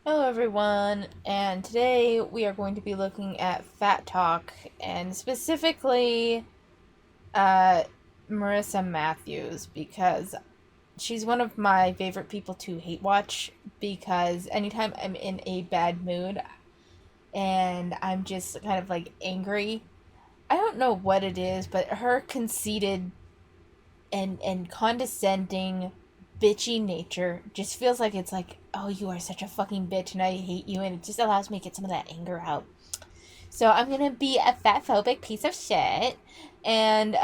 Hello, everyone, and today we are going to be looking at Fat Talk and specifically uh, Marissa Matthews because she's one of my favorite people to hate watch because anytime I'm in a bad mood and I'm just kind of like angry, I don't know what it is, but her conceited and condescending bitchy nature just feels like it's like, oh, you are such a fucking bitch and I hate you, and it just allows me to get some of that anger out. So I'm gonna be a fat phobic piece of shit, and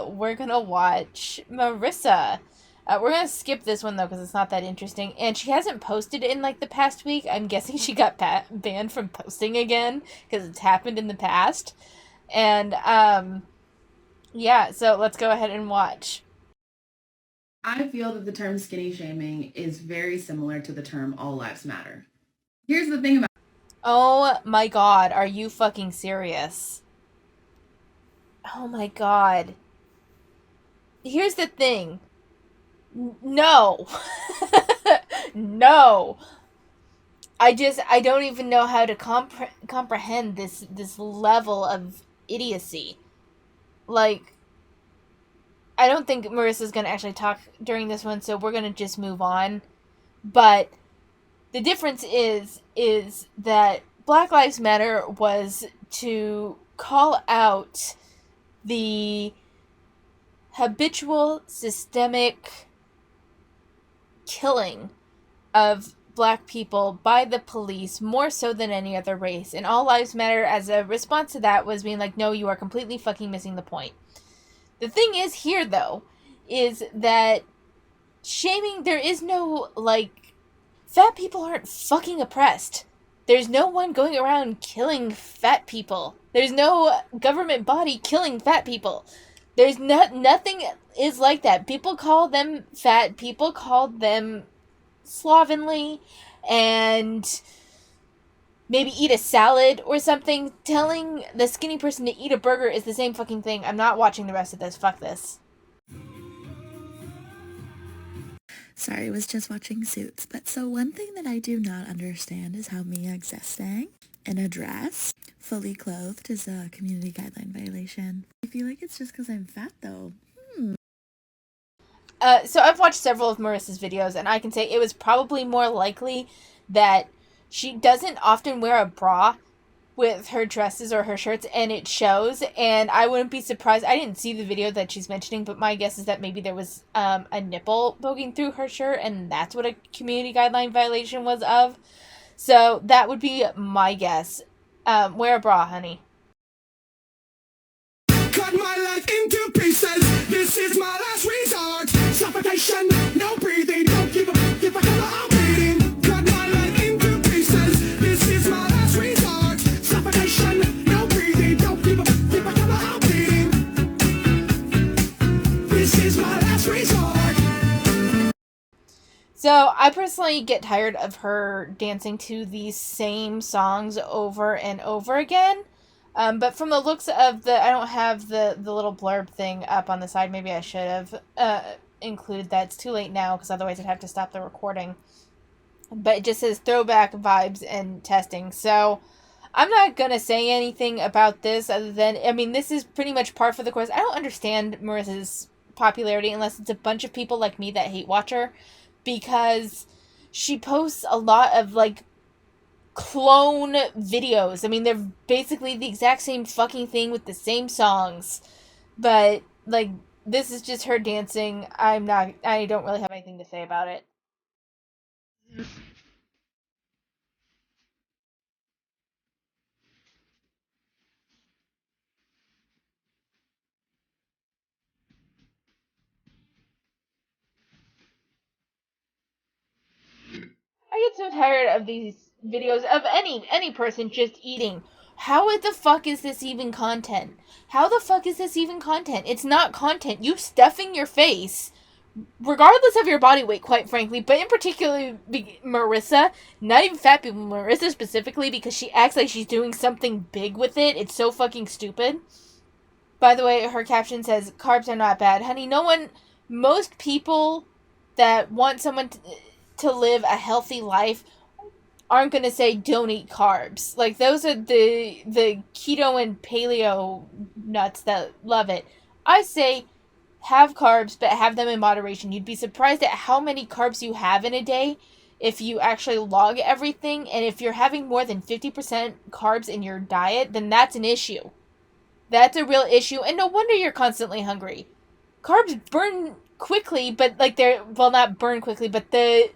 we're gonna watch Marissa. We're gonna skip this one though because it's not that interesting, and she hasn't posted in like the past week. I'm guessing she got banned from posting again because it's happened in the past. And yeah, so let's go ahead and watch. I feel that the term skinny shaming is very similar to the term all lives matter. Here's the thing about Oh my god, are you fucking serious? Oh my god. Here's the thing. No. No. I don't even know how to comprehend this level of idiocy. Like, I don't think Marissa's gonna actually talk during this one, so we're gonna just move on. But the difference is that Black Lives Matter was to call out the habitual systemic killing of black people by the police more so than any other race. And All Lives Matter, as a response to that, was being like, no, you are completely fucking missing the point. The thing is here, though, is that shaming, there is no, like, fat people aren't fucking oppressed. There's no one going around killing fat people. There's no government body killing fat people. There's nothing is like that. People call them fat. People call them slovenly, and maybe eat a salad or something. Telling the skinny person to eat a burger is the same fucking thing. I'm not watching the rest of this. Fuck this. Sorry, I was just watching Suits. But so one thing that I do not understand is how me existing in a dress, fully clothed, is a community guideline violation. I feel like it's just because I'm fat, though. So I've watched several of Marissa's videos, and I can say it was probably more likely that she doesn't often wear a bra with her dresses or her shirts, and it shows. And I wouldn't be surprised. I didn't see the video that she's mentioning, but my guess is that maybe there was a nipple poking through her shirt, and that's what a community guideline violation was of. So that would be my guess. Wear a bra, honey. Cut my life into pieces. This is my last resort. Suffocation, no breathing. Don't give a if I come I'm bleeding. Cut my life into pieces. This is my last resort. Suffocation, no breathing. Don't give a if I come I'm bleeding. This is my last resort. So I personally get tired of her dancing to these same songs over and over again. But from the looks of I don't have the little blurb thing up on the side. Maybe I should have included that. It's too late now because otherwise I'd have to stop the recording. But it just says throwback vibes and testing. So I'm not going to say anything about this other than, I mean, this is pretty much par for the course. I don't understand Marissa's popularity unless it's a bunch of people like me that hate watch her, because she posts a lot of like clone videos. I mean, they're basically the exact same fucking thing with the same songs. But like, this is just her dancing. I don't really have anything to say about it. I get so tired of these videos of any person just eating. How the fuck is this even content? How the fuck is this even content? It's not content. You stuffing your face, regardless of your body weight, quite frankly, but in particular Marissa, not even fat people, Marissa specifically, because she acts like she's doing something big with it. It's so fucking stupid. By the way, her caption says, carbs are not bad. Honey, most people that want someone to live a healthy life aren't going to say don't eat carbs. Like, those are the keto and paleo nuts that love it. I say have carbs, but have them in moderation. You'd be surprised at how many carbs you have in a day if you actually log everything. And if you're having more than 50% carbs in your diet, then that's an issue. That's a real issue, and no wonder you're constantly hungry. Carbs burn quickly, but like they're, well, not burn quickly, but they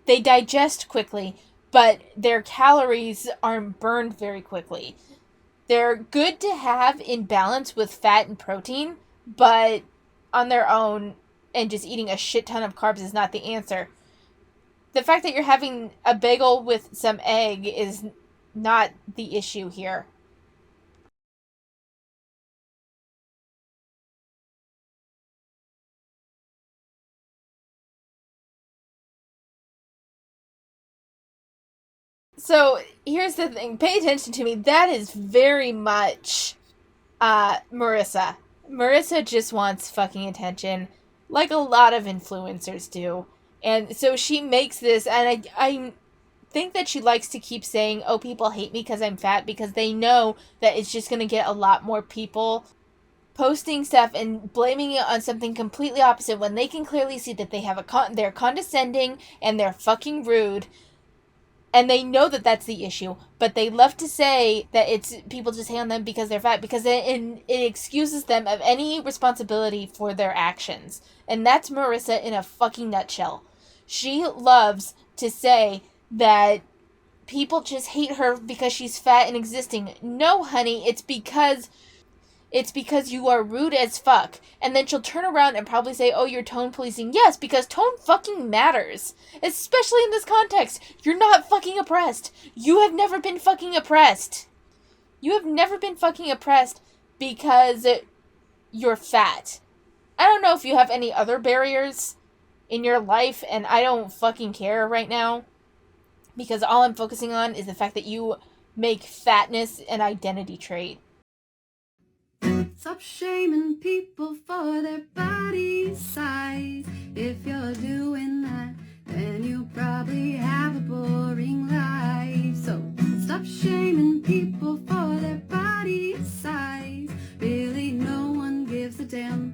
digest quickly, but their calories aren't burned very quickly. They're good to have in balance with fat and protein, but on their own and just eating a shit ton of carbs is not the answer. The fact that you're having a bagel with some egg is not the issue here. So here's the thing. Pay attention to me. That is very much Marissa. Marissa just wants fucking attention, like a lot of influencers do. And so she makes this, and I think that she likes to keep saying, oh, people hate me because I'm fat, because they know that it's just going to get a lot more people posting stuff and blaming it on something completely opposite when they can clearly see that they have they're condescending and they're fucking rude. And they know that that's the issue, but they love to say that it's people just hate on them because they're fat, because it excuses them of any responsibility for their actions. And that's Marissa in a fucking nutshell. She loves to say that people just hate her because she's fat and existing. No, honey, it's because you are rude as fuck. And then she'll turn around and probably say, oh, you're tone policing. Yes, because tone fucking matters. Especially in this context. You're not fucking oppressed. You have never been fucking oppressed. You have never been fucking oppressed because you're fat. I don't know if you have any other barriers in your life, and I don't fucking care right now. Because all I'm focusing on is the fact that you make fatness an identity trait. Stop shaming people for their body size. If you're doing that, then you probably have a boring life. So stop shaming people for their body size. Really, no one gives a damn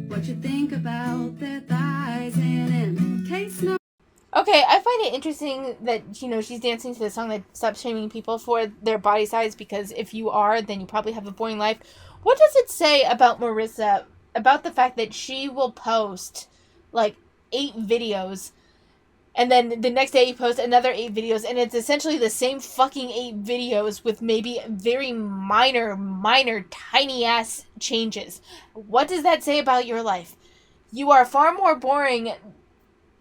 what you think about their thighs. And in case no... Okay, I find it interesting that, she's dancing to the song that stops shaming people for their body size, because if you are, then you probably have a boring life. What does it say about Marissa, about the fact that she will post, 8 videos, and then the next day you post another 8 videos, and it's essentially the same fucking 8 videos with maybe very minor, tiny-ass changes? What does that say about your life? You are far more boring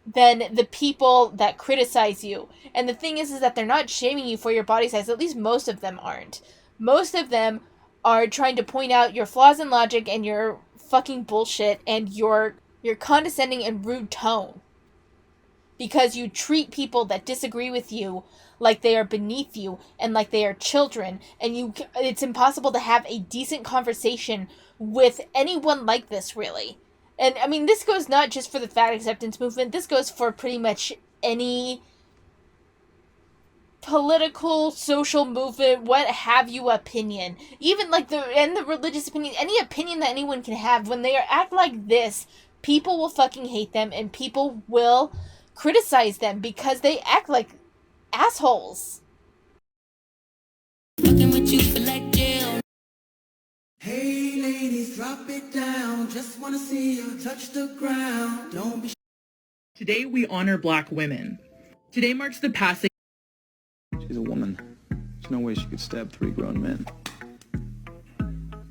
than the people that criticize you. And the thing is that they're not shaming you for your body size. At least most of them aren't. Most of them are trying to point out your flaws in logic and your fucking bullshit and your condescending and rude tone. Because you treat people that disagree with you like they are beneath you and like they are children. And it's impossible to have a decent conversation with anyone like this, really. And, I mean, this goes not just for the fat acceptance movement. This goes for pretty much any political, social movement, what have you opinion. Even, the religious opinion. Any opinion that anyone can have. When they act like this, people will fucking hate them and people will criticize them because they act like assholes. Fucking with you for like jail. Hey ladies, drop it down. Just wanna see you touch the ground. Don't be. Today we honor Black women. Today marks the passing. She's a woman. There's no way she could stab 3 grown men.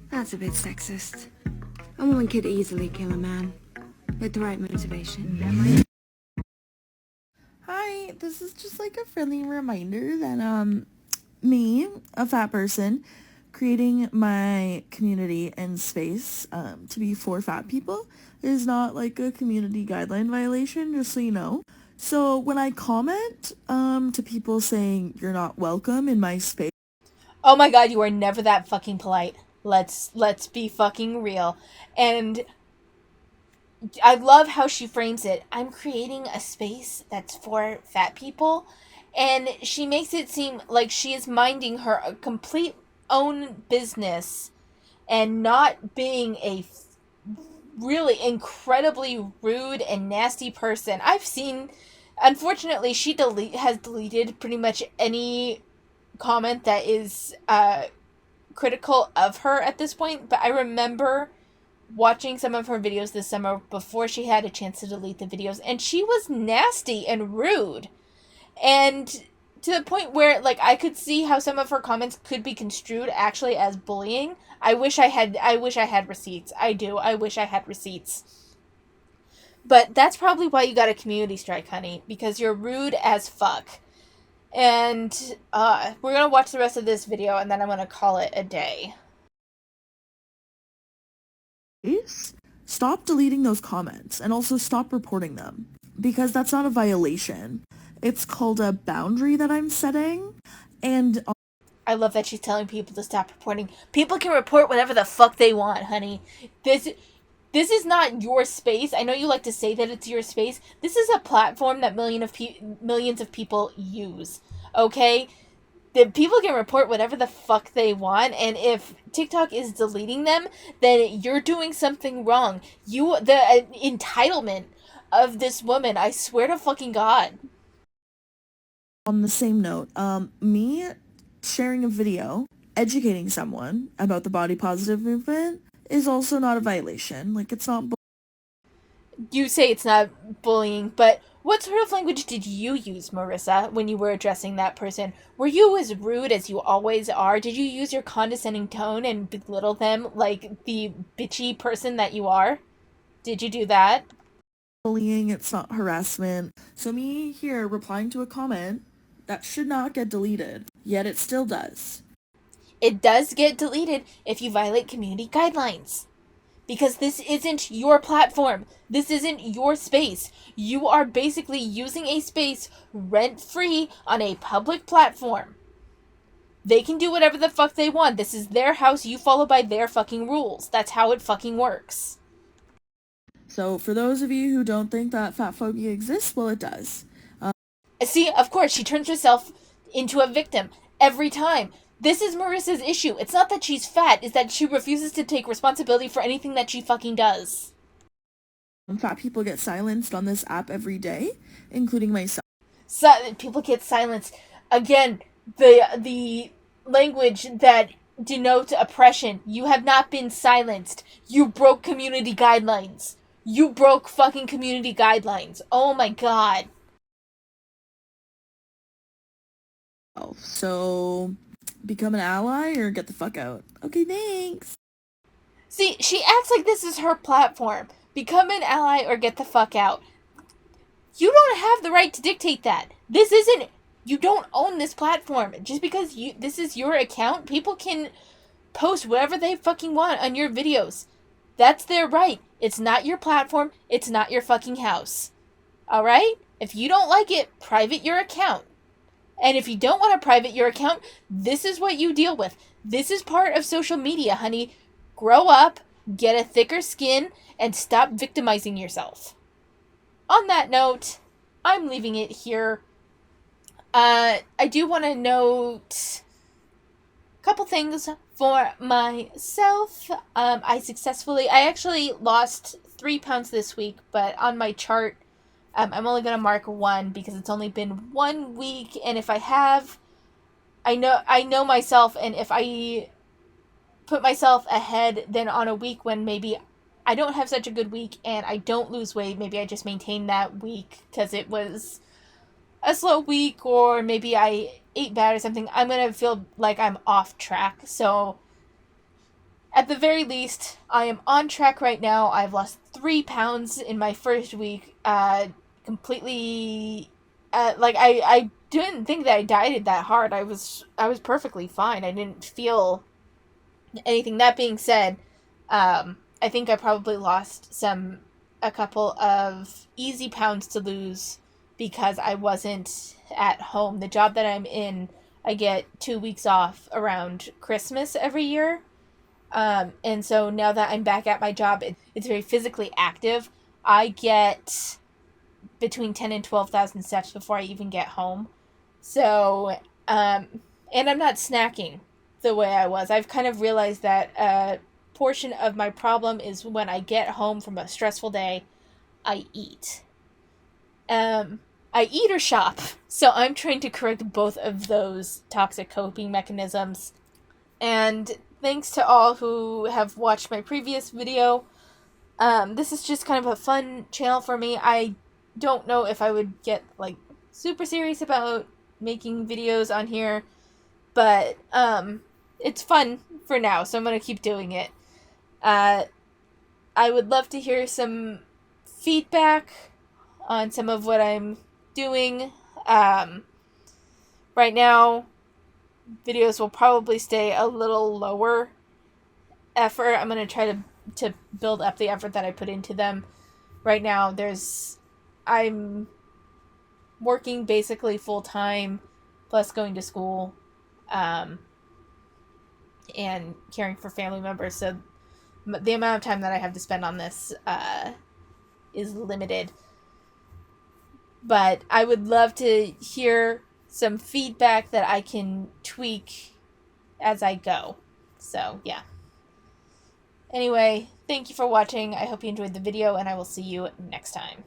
That's a bit sexist. A woman could easily kill a man with the right motivation. Hi, this is just a friendly reminder that me, a fat person, creating my community and space to be for fat people is not a community guideline violation, just so you know. So when I comment to people saying you're not welcome in my space. Oh my god, you are never that fucking polite. Let's be fucking real. And I love how she frames it. I'm creating a space that's for fat people, And she makes it seem like she is minding her complete own business and not being a really incredibly rude and nasty person. I've seen, unfortunately, she has deleted pretty much any comment that is critical of her at this point, but I remember watching some of her videos this summer before she had a chance to delete the videos, and she was nasty and rude. And to the point where, like, I could see how some of her comments could be construed actually as bullying. I wish I had receipts. I do. I wish I had receipts. But that's probably why you got a community strike, honey, because you're rude as fuck. And we're going to watch the rest of this video, and then I'm going to call it a day. Stop deleting those comments, and also stop reporting them, because that's not a violation. It's called a boundary that I'm setting, and I love that she's telling people to stop reporting. People can report whatever the fuck they want, honey. This is not your space. I know you like to say that it's your space. This is a platform that millions of people use. Okay? The people can report whatever the fuck they want, and if TikTok is deleting them, then you're doing something wrong. The entitlement of this woman, I swear to fucking God. on the same note, me sharing a video educating someone about the body positive movement is also not a violation. Like, it's not You say it's not bullying, but what sort of language did you use, Marissa, when you were addressing that person? Were you as rude as you always are? Did you use your condescending tone and belittle them like the bitchy person that you are? Did you do that? bullying, it's not harassment. So me here replying to a comment that should not get deleted, yet it still does. It does get deleted if you violate community guidelines. Because this isn't your platform. This isn't your space. You are basically using a space rent-free on a public platform. They can do whatever the fuck they want. This is their house. You follow by their fucking rules. That's how it fucking works. So for those of you who don't think that fat phobia exists, well, it does. See, of course, she turns herself into a victim every time. This is Marissa's issue. It's not that she's fat, it's that she refuses to take responsibility for anything that she fucking does. Fat people get silenced on this app every day, including myself. So, people get silenced. Again, the language that denotes oppression. You have not been silenced. You broke community guidelines. You broke fucking community guidelines. Oh my god. So become an ally or get the fuck out. Okay, thanks. See, she acts like this is her platform. Become an ally or get the fuck out. You don't have the right to dictate that. This isn't... You don't own this platform. Just because this is your account, people can post whatever they fucking want on your videos. That's their right. It's not your platform. It's not your fucking house. Alright? If you don't like it, private your account. And if you don't want to private your account, this is what you deal with. This is part of social media, honey. Grow up, get a thicker skin, and stop victimizing yourself. On that note, I'm leaving it here. I do want to note a couple things for myself. I actually lost 3 pounds this week, but on my chart, I'm only going to mark 1 because it's only been 1 week, and if I have, I know myself, and if I put myself ahead, then on a week when maybe I don't have such a good week and I don't lose weight, maybe I just maintain that week because it was a slow week, or maybe I ate bad or something, I'm going to feel like I'm off track. So at the very least, I am on track right now. I've lost 3 pounds in my first week. Completely, I didn't think that I dieted that hard. I was perfectly fine. I didn't feel anything. That being said, I think I probably lost a couple of easy pounds to lose because I wasn't at home. The job that I'm in, I get 2 weeks off around Christmas every year. And so now that I'm back at my job, it's very physically active. I get between 10 and 12,000 steps before I even get home. So, and I'm not snacking the way I was. I've kind of realized that a portion of my problem is when I get home from a stressful day, I eat. I eat or shop. So I'm trying to correct both of those toxic coping mechanisms. And thanks to all who have watched my previous video. This is just kind of a fun channel for me. I don't know if I would get, like, super serious about making videos on here, but, it's fun for now, so I'm gonna keep doing it. I would love to hear some feedback on some of what I'm doing. Right now, videos will probably stay a little lower effort. I'm gonna try to build up the effort that I put into them. Right now, I'm working basically full-time, plus going to school, and caring for family members, so the amount of time that I have to spend on this is limited. But I would love to hear some feedback that I can tweak as I go. So, yeah. Anyway, thank you for watching. I hope you enjoyed the video, and I will see you next time.